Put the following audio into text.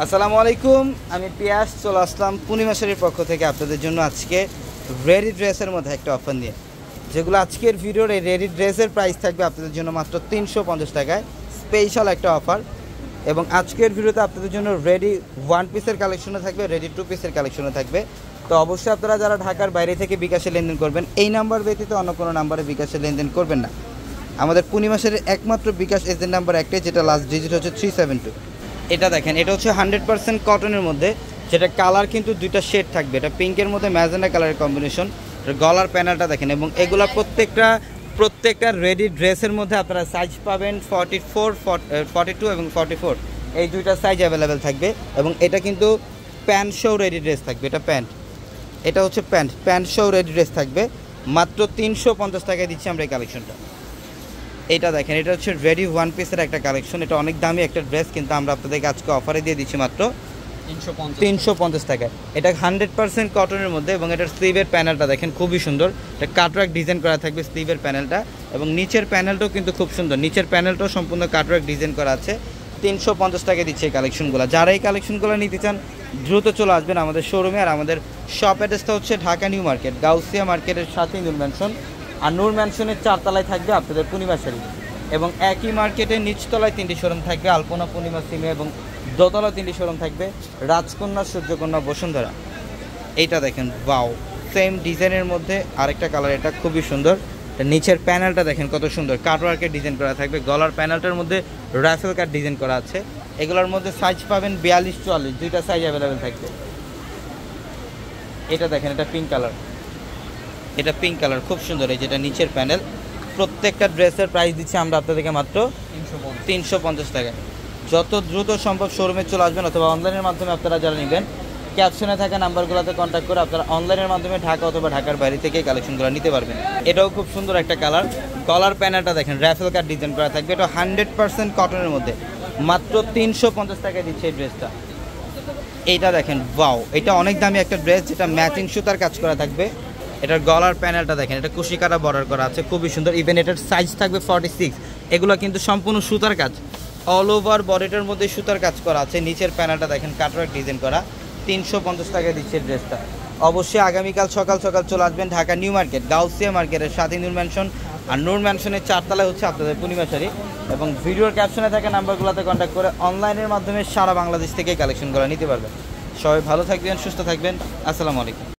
আসসালামু আলাইকুম, আমি পিয়াস চলে আসলাম পূর্ণিমা শাড়ির পক্ষ থেকে আপনাদের জন্য আজকে রেডি ড্রেসের মধ্যে একটা অফার নিয়ে। যেগুলো আজকের ভিডিওর এই রেডি ড্রেসের প্রাইস থাকবে আপনাদের জন্য মাত্র 350 টাকায়, স্পেশাল একটা অফার। এবং আজকের ভিডিওতে আপনাদের জন্য রেডি 1 পিসের কালেকশনও থাকবে, রেডি 2 পিসের কালেকশনও থাকবে। তো অবশ্যই আপনারা যারা ঢাকার বাইরে থেকে বিকাশে লেনদেন করবেন, এই নাম্বার ব্যতীত অন্য কোনো নাম্বারে বিকাশে লেনদেন করবেন না। আমাদের পূর্ণিমা শাড়ির একমাত্র বিকাশ এজেন্ট নাম্বার একটাই, যেটা লাস্ট ডিজিট হচ্ছে 372। এটা দেখেন, এটা হচ্ছে 100% কটনের মধ্যে, যেটা কালার কিন্তু দুইটা শেড থাকবে। এটা পিঙ্কের মধ্যে ম্যাজেন্ডা কালারের কম্বিনেশন। গলার প্যানেলটা দেখেন, এবং এগুলো প্রত্যেকটা রেডি ড্রেসের মধ্যে আপনারা সাইজ পাবেন 44, 42 এবং 44, এই দুইটা সাইজ অ্যাভেলেবেল থাকবে। এবং এটা কিন্তু প্যান্ট শো রেডি ড্রেস থাকবে। এটা প্যান্ট, এটা হচ্ছে প্যান্ট শো রেডি ড্রেস থাকবে। মাত্র 350 টাকায় দিচ্ছি আমরা এই কালেকশনটা। এটা দেখেন, এটা হচ্ছে রেডি 1 পিসের একটা কালেকশন। এটা অনেক দামি একটা ড্রেস, কিন্তু আমরা আপনাদেরকে আজকে অফারে দিয়ে দিচ্ছি মাত্র 350 টাকায়। এটা 100% কটনের মধ্যে, এবং এটার স্লিভের প্যানেলটা দেখেন খুবই সুন্দর। এটা কাটওয়ার্ক ডিজাইন করা থাকবে স্লিভের প্যানেলটা, এবং নিচের প্যানেলটাও কিন্তু খুব সুন্দর। নিচের প্যানেলটাও সম্পূর্ণ কাটওয়ার্ক ডিজাইন করা আছে। 350 টাকায় দিচ্ছে এই কালেকশনগুলো। যারা এই কালেকশনগুলো নিতে চান দ্রুত চলে আসবেন আমাদের শোরুমে। আর আমাদের শপ অ্যাড্রেসটা হচ্ছে ঢাকা নিউ মার্কেট, গাউসিয়া মার্কেটের সাথেই নূর ম্যানশন। আর নূর ম্যানশনের 4 তলায় থাকবে আপনাদের পূর্ণিমা শাড়ি, এবং একই মার্কেটের নিচতলায় 3টি শোরুম থাকবে, আলপনা, পূর্ণিমা, সিমে, এবং দোতলা 3টি শোরুম থাকবে, রাজকন্যা, সূর্যকন্যা, বসুন্ধরা। এইটা দেখেন, ওয়াও, সেম ডিজাইনের মধ্যে আরেকটা কালার, এটা খুবই সুন্দর। নিচের প্যানেলটা দেখেন কত সুন্দর, কাটওয়ার্কের ডিজাইন করা থাকবে। গলার প্যানেলটার মধ্যে রাফেল কাট ডিজাইন করা আছে। এগুলোর মধ্যে সাইজ পাবেন 42, 44, দুইটা সাইজ অ্যাভেলেবেল থাকবে। এটা দেখেন, এটা পিঙ্ক কালার, এটা পিঙ্ক কালার খুব সুন্দর। এই যেটা নিচের প্যানেল। প্রত্যেকটা ড্রেসের প্রাইস দিচ্ছি আমরা আপনাদেরকে মাত্র 350 টাকায়। যত দ্রুত সম্ভব শোরুমে চলে আসবেন, অথবা অনলাইনের মাধ্যমে আপনারা যারা নেবেন, ক্যাপশনে থাকা নাম্বারগুলোতে কন্ট্যাক্ট করে আপনারা অনলাইনের মাধ্যমে ঢাকা অথবা ঢাকার বাইরে থেকে কালেকশনগুলো নিতে পারবেন। এটাও খুব সুন্দর একটা কালার। গলার প্যানেলটা দেখেন রাফেল কাট ডিজাইন করা থাকবে। এটা 100% কটনের মধ্যে, মাত্র 350 টাকায় দিচ্ছে এই ড্রেসটা। এইটা দেখেন, ওয়াও, এটা অনেক দামি একটা ড্রেস, যেটা ম্যাচিং সুতার কাজ করা থাকবে। এটার গলার প্যানেলটা দেখেন, এটা কুশি কাটা বর্ডার করা আছে, খুবই সুন্দর। ইভেন এটার সাইজ থাকবে 46। এগুলো কিন্তু সম্পূর্ণ সুতার কাজ, অল ওভার বডিটার মধ্যে সুতার কাজ করা আছে। নিচের প্যানেলটা দেখেন কাটওয়ার্ক ডিজাইন করা। 350 টাকায় দিচ্ছে ড্রেসটা। অবশ্যই আগামীকাল সকাল চলে আসবেন ঢাকা নিউ মার্কেট, গাউসিয়া মার্কেটের সাথে নূর ম্যানশন। আর নূর ম্যানশনের 4 তলায় হচ্ছে আপনাদের পূর্ণিমা শাড়ি। এবং ভিডিওর ক্যাপশনে থাকা নাম্বারগুলোতে কন্ট্যাক্ট করে অনলাইনের মাধ্যমে সারা বাংলাদেশ থেকে কালেকশনগুলো নিতে পারবেন। সবাই ভালো থাকবেন, সুস্থ থাকবেন। আসসালামু আলাইকুম।